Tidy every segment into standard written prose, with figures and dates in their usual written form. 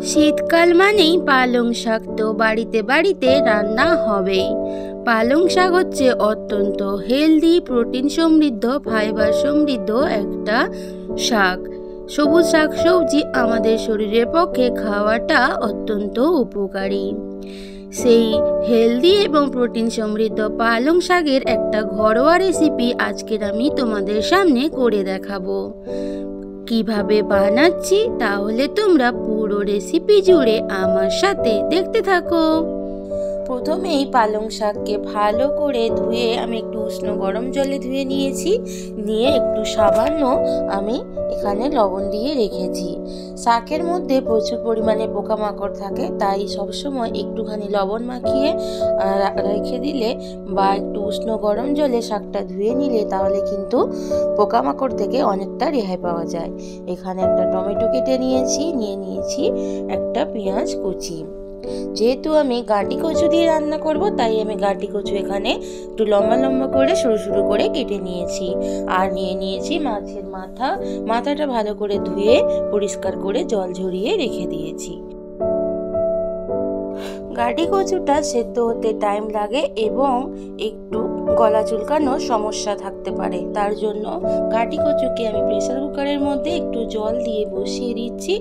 শীতকাল মানেই পালং শাক তো বাড়িতে বাড়িতে রান্না হবেই। পালং শাক হচ্ছে অত্যন্ত হেলদি, প্রোটিন সমৃদ্ধ, ফাইবার সমৃদ্ধ একটা শাক। সবুজ শাক সবজি আমাদের শরীরের পক্ষে খাওয়াটা অত্যন্ত উপকারী। সেই হেলদি এবং প্রোটিন সমৃদ্ধ পালং শাকের একটা ঘরোয়া রেসিপি আজকের আমি তোমাদের সামনে করে দেখাবো। কিভাবে বানাচ্ছি তাহলে তোমরা পুরো রেসিপি জুড়ে আমার সাথে দেখতে থাকো। প্রথমেই পালং শাককে ভালো করে ধুয়ে আমি একটু উষ্ণ গরম জলে ধুয়ে নিয়েছি। নিয়ে একটু সামান্য আমি এখানে লবণ দিয়ে রেখেছি। শাকের মধ্যে প্রচুর পরিমাণে পোকামাকড় থাকে, তাই সবসময় একটুখানি লবণ মাখিয়ে রেখে দিলে বা একটু উষ্ণ গরম জলে শাকটা ধুয়ে নিলে তাহলে কিন্তু পোকামাকড় থেকে অনেকটা রেহাই পাওয়া যায়। এখানে একটা টমেটো কেটে নিয়েছি একটা পেঁয়াজ কুচি। যেহেতু আমি গাঁটি কচু দিয়ে রান্না করব, তাই আমি গাঁটি কচু এখানে একটু লম্বা লম্বা করে সরু সরু করে কেটে নিয়েছি। আর নিয়েছি মাছের মাথাটা ভালো করে ধুয়ে পরিষ্কার করে জল ঝরিয়ে রেখে দিয়েছি। গাঁটি কচুটা সেদ্ধ হতে টাইম লাগে এবং একটু গলা চুলকানোর সমস্যা থাকতে পারে, তার জন্য গাঁটি কচুকে আমি প্রেসার কুকারের মধ্যে একটু জল দিয়ে বসিয়ে দিচ্ছি।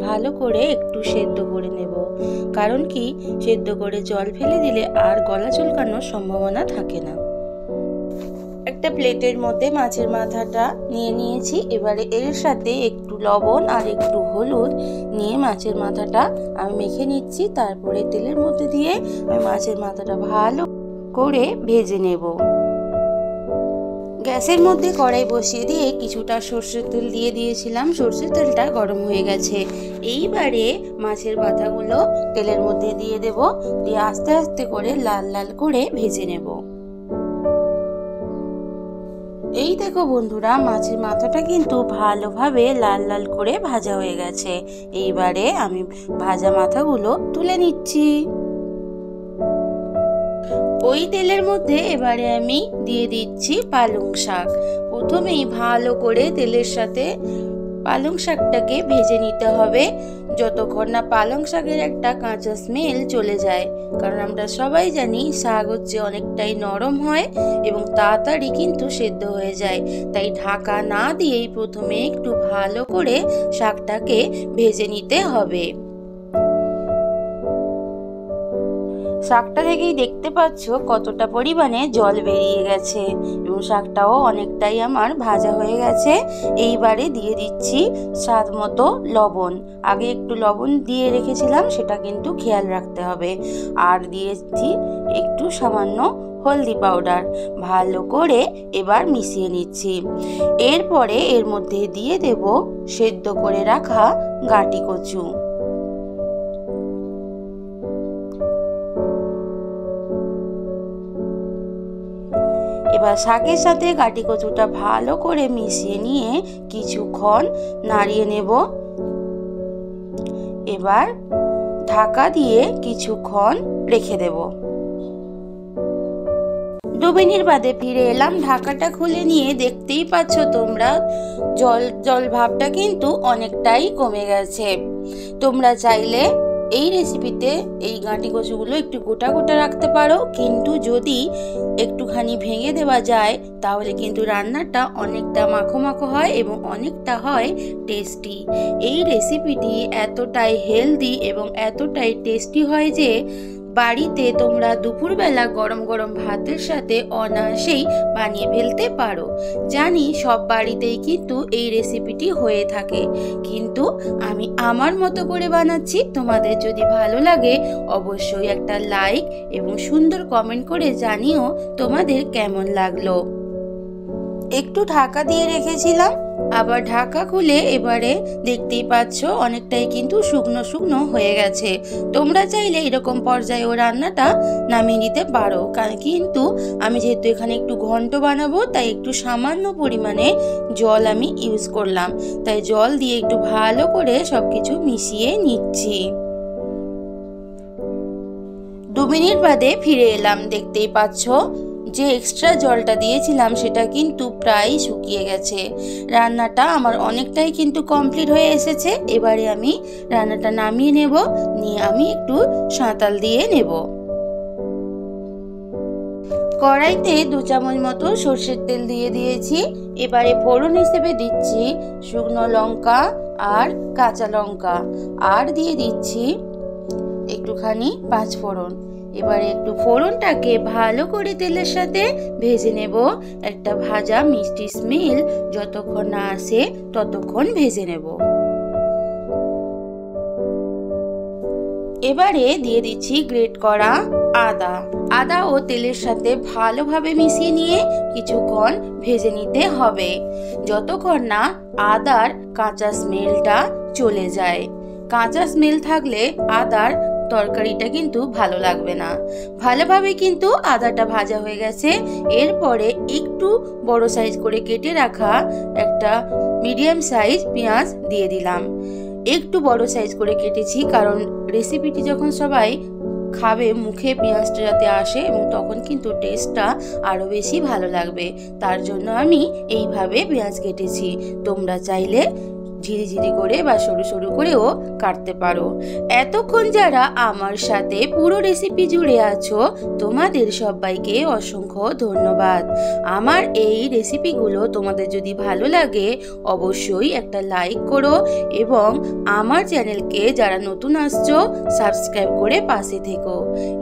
ভালো করে একটু সেদ্ধ করে নেব, কারণ কি সেদ্ধ করে জল ফেলে দিলে আর গলা চুলকানোর সম্ভাবনা থাকে না। একটা প্লেটের মধ্যে মাছের মাথাটা নিয়েছি। এবারে এর সাথে একটু লবণ আর একটু হলুদ নিয়ে মাছের মাথাটা আমি মেখে নিচ্ছি। তারপরে তেলের মধ্যে দিয়ে আমি মাছের মাথাটা ভালো করে ভেজে নেব। গ্যাসের মধ্যে কড়াই বসিয়ে দিয়ে কিছুটা সর্ষের তেল দিয়ে দিয়েছিলাম। সর্ষের তেলটা গরম হয়ে গেছে। এইবারে মাছের মাথাগুলো তেলের মধ্যে দিয়ে দেব, দিয়ে আস্তে আস্তে করে লাল লাল করে ভেজে নেব। এই দেখো বন্ধুরা, মাছের মাথাটা কিন্তু ভালোভাবে লাল লাল করে ভাজা হয়ে গেছে। এইবারে আমি ভাজা মাথাগুলো তুলে নিচ্ছি। ওই তেলের মধ্যে এবারে আমি দিয়ে দিচ্ছি পালং শাক। প্রথমেই ভালো করে তেলের সাথে পালং শাকটাকে ভেজে নিতে হবে, যতক্ষণ না পালং শাকের একটা কাঁচা স্মেল চলে যায়। কারণ আমরা সবাই জানি শাক হচ্ছে অনেকটাই নরম হয় এবং তাড়াতাড়ি কিন্তু সেদ্ধ হয়ে যায়, তাই ঢাকা না দিয়েই প্রথমে একটু ভালো করে শাকটাকে ভেজে নিতে হবে। শাকটা থেকেই দেখতে পাচ্ছ কতটা পরিমাণে জল বেরিয়ে গেছে এবং শাকটাও অনেকটাই আমার ভাজা হয়ে গেছে। এইবারে দিয়ে দিচ্ছি স্বাদ মতো লবণ। আগে একটু লবণ দিয়ে রেখেছিলাম, সেটা কিন্তু খেয়াল রাখতে হবে। আর দিয়েছি একটু সামান্য হলদি পাউডার। ভালো করে এবার মিশিয়ে নিচ্ছি। এরপরে এর মধ্যে দিয়ে দেব সেদ্ধ করে রাখা গাঁটি কচু। এবার শাকের সাথে গাঁটি কচুটা ভালো করে মিশিয়ে নিয়ে কিছুক্ষণ নাড়িয়ে নেব। এবার ঢাকা দিয়ে কিছুক্ষণ রেখে দেব। 2 মিনিট বাদে ফিরে এলাম। ঢাকাটা খুলে নিয়ে দেখতেই পাচ্ছ তোমরা জল ভাবটা কিন্তু অনেকটাই কমে গেছে। তোমরা চাইলে এই রেসিপিতে এই গাঁটি কচুগুলো একটু গোটা গোটা রাখতে পারো, কিন্তু যদি একটুখানি ভেঙে দেওয়া যায় তাহলে কিন্তু রান্নাটা অনেকটা মাখো মাখো হয় এবং অনেকটা হয় টেস্টি। এই রেসিপিটি এতটাই হেলদি এবং এতটাই টেস্টি হয় যে বাড়িতে তোমরা দুপুরবেলা গরম গরম ভাতের সাথে অনায়াসেই বানিয়ে ফেলতে পারো। জানি সব বাড়িতেই কিন্তু এই রেসিপিটি হয়ে থাকে, কিন্তু আমি আমার মতো করে বানাচ্ছি। তোমাদের যদি ভালো লাগে অবশ্যই একটা লাইক এবং সুন্দর কমেন্ট করে জানিও তোমাদের কেমন লাগলো। একটু ঢাকা দিয়ে রেখেছিলাম, আবার ঢাকা খুলে এবারে দেখতেই পাচ্ছ অনেকটাই কিন্তু শুকনো শুকনো হয়ে গেছে। তোমরা চাইলে এরকম পর্যায়েও রান্নাটা নামিয়ে নিতে পারো, কিন্তু আমি যেহেতু এখানে একটু ঘন্ট বানাবো তাই একটু সামান্য পরিমাণে জল আমি ইউজ করলাম। তাই জল দিয়ে একটু ভালো করে সবকিছু মিশিয়ে নিচ্ছি। 2 মিনিট বাদে ফিরে এলাম। দেখতেই পাচ্ছ যে এক্সট্রা জলটা দিয়েছিলাম সেটা কিন্তু প্রায় শুকিয়ে গেছে। রান্নাটা আমার অনেকটাই কিন্তু কমপ্লিট হয়ে এসেছে। এবারে আমি রান্নাটা নামিয়ে নেব, নিয়ে আমি একটু সাঁতাল দিয়ে নেব। কড়াইতে 2 চামচ মতো সর্ষের তেল দিয়ে দিয়েছি। এবারে ফোড়ন হিসেবে দিচ্ছি শুকনো লঙ্কা আর কাঁচা লঙ্কা, আর দিয়ে দিচ্ছি একটুখানি পাঁচফোড়ন। এবারে একটু ফোড়নটাকে ভালো করে তেলের সাথে ভেজে নেব। একটা ভাজা মিষ্টি স্মেল যতক্ষণ না আসে ততক্ষণ ভেজে নেব। এবারে দিয়ে দিচ্ছি গ্রেট করা আদা ও তেলের সাথে ভালোভাবে মিশিয়ে নিয়ে কিছুক্ষণ ভেজে নিতে হবে, যতক্ষণ না আদার কাঁচা স্মেলটা চলে যায়। কাঁচা স্মেল থাকলে আদার তরকারিটা কিন্তু ভালো লাগবে না। ভালোভাবে কিন্তু আদাটা ভাজা হয়ে গেছে। এরপরে একটু বড় সাইজ করে কেটে রাখা একটা মিডিয়াম সাইজ পেঁয়াজ দিয়ে দিলাম। একটু বড় সাইজ করে কেটেছি, কারণ রেসিপিটি যখন সবাই খাবে মুখে পেঁয়াজটা যাতে আসে এবং তখন কিন্তু টেস্টটা আরও বেশি ভালো লাগবে। তার জন্য আমি এইভাবে পেঁয়াজ কেটেছি। তোমরা চাইলে ঝিরিঝিরি করে বা সরু সরু করেও কাটতে পারো। এতক্ষণ যারা আমার সাথে পুরো রেসিপি জুড়ে আছো তোমাদের সবাইকে অসংখ্য ধন্যবাদ। আমার এই রেসিপিগুলো তোমাদের যদি ভালো লাগে অবশ্যই একটা লাইক করো এবং আমার চ্যানেলকে যারা নতুন আসছো সাবস্ক্রাইব করে পাশে থেকো।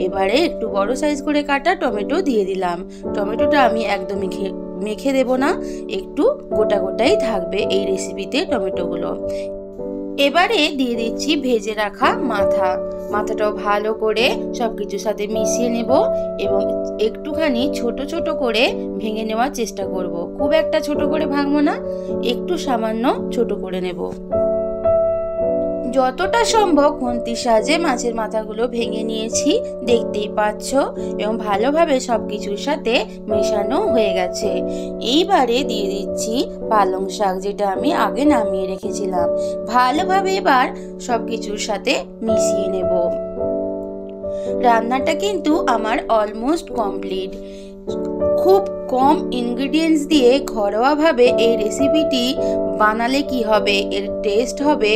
এবারে একটু বড় সাইজ করে কাটা টমেটো দিয়ে দিলাম। টমেটোটা আমি একদমই মেখে দেব না, একটু গোটা গোটাই থাকবে এই রেসিপিতে টমেটোগুলো। এবারে দিয়ে দিচ্ছি ভেজে রাখা মাথাটাও ভালো করে সবকিছুর সাথে মিশিয়ে নেব এবং একটুখানি ছোট ছোট করে ভেঙে নেওয়ার চেষ্টা করব। খুব একটা ছোট করে ভাঙবো না, একটু সামান্য ছোট করে নেব। যতটা সম্ভব খুন্তির সাহায্যে মাছের মাথাগুলো ভেঙে নিয়েছি, দেখতেই পাচ্ছ, এবং ভালোভাবে সবকিছুর সাথে মেশানো হয়ে গেছে। এইবারে দিয়ে দিচ্ছি পালং শাক, যেটা আমি আগে নামিয়ে রেখেছিলাম। ভালোভাবে এবার সবকিছুর সাথে মিশিয়ে নেব। রান্নাটা কিন্তু আমার অলমোস্ট কমপ্লিট। খুব কম ইনগ্রিডিয়েন্টস দিয়ে ঘরোয়াভাবে এই রেসিপিটি বানালে কি হবে, এর টেস্ট হবে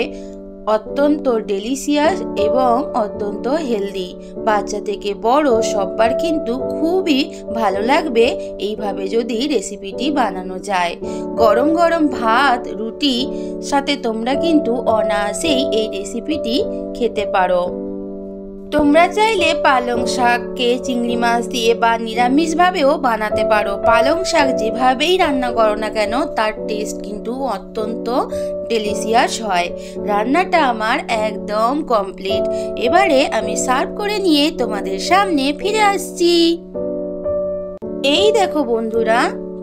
অত্যন্ত ডেলিশিয়াস এবং অত্যন্ত হেলদি। বাচ্চা থেকে বড় সবার কিন্তু খুবই ভালো লাগবে এইভাবে যদি রেসিপিটি বানানো যায়। গরম গরম ভাত রুটি সাথে তোমরা কিন্তু অনায়াসেই এই রেসিপিটি খেতে পারো। তোমরা চাইলে পালং শাককে চিংড়ি মাছ দিয়ে বা নিরামিষভাবেও বানাতে পারো। পালং শাক যেভাবেই রান্না করো না কেন তার টেস্ট কিন্তু অত্যন্ত ডেলিশিয়াস হয়। রান্নাটা আমার একদম কমপ্লিট। এবারে আমি সার্ভ করে নিয়ে তোমাদের সামনে ফিরে আসছি। এই দেখো বন্ধুরা,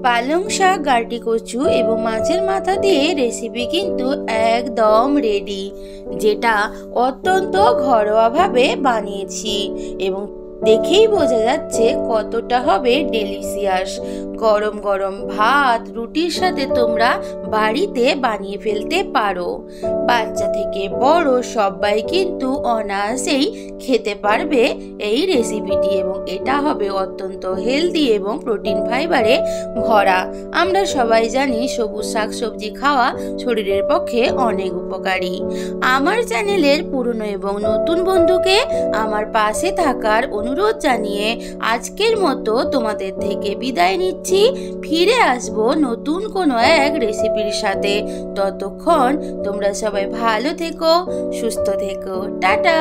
পালং শাক, গাঁটি কচু এবং মাছের মাথা দিয়ে রেসিপি কিন্তু একদম রেডি, যেটা অত্যন্ত ঘরোয়াভাবে বানিয়েছি এবং দেখেই বোঝা যাচ্ছে কতটা হবে ডেলিশিয়াস। গরম গরম ভাত রুটির সাথে তোমরা বাড়িতে বানিয়ে ফেলতে পারো। বাচ্চা থেকে বড় সবাই কিন্তু অনায়াসেই খেতে পারবে এই রেসিপিটি এবং এটা হবে অত্যন্ত হেলদি এবং প্রোটিন ফাইবারে ভরা। আমরা সবাই জানি সবুজ শাকসবজি খাওয়া শরীরের পক্ষে অনেক উপকারী। আমার চ্যানেলের পুরনো এবং নতুন বন্ধুকে আমার পাশে থাকার অনুরোধ জানিয়ে আজকের মতো তোমাদের থেকে বিদায় নিচ্ছি। ফিরে আসবো নতুন কোনো এক রেসিপির সাথে। ততক্ষণ তোমরা সবাই ভালো থেকো, সুস্থ থেকো। টাটা।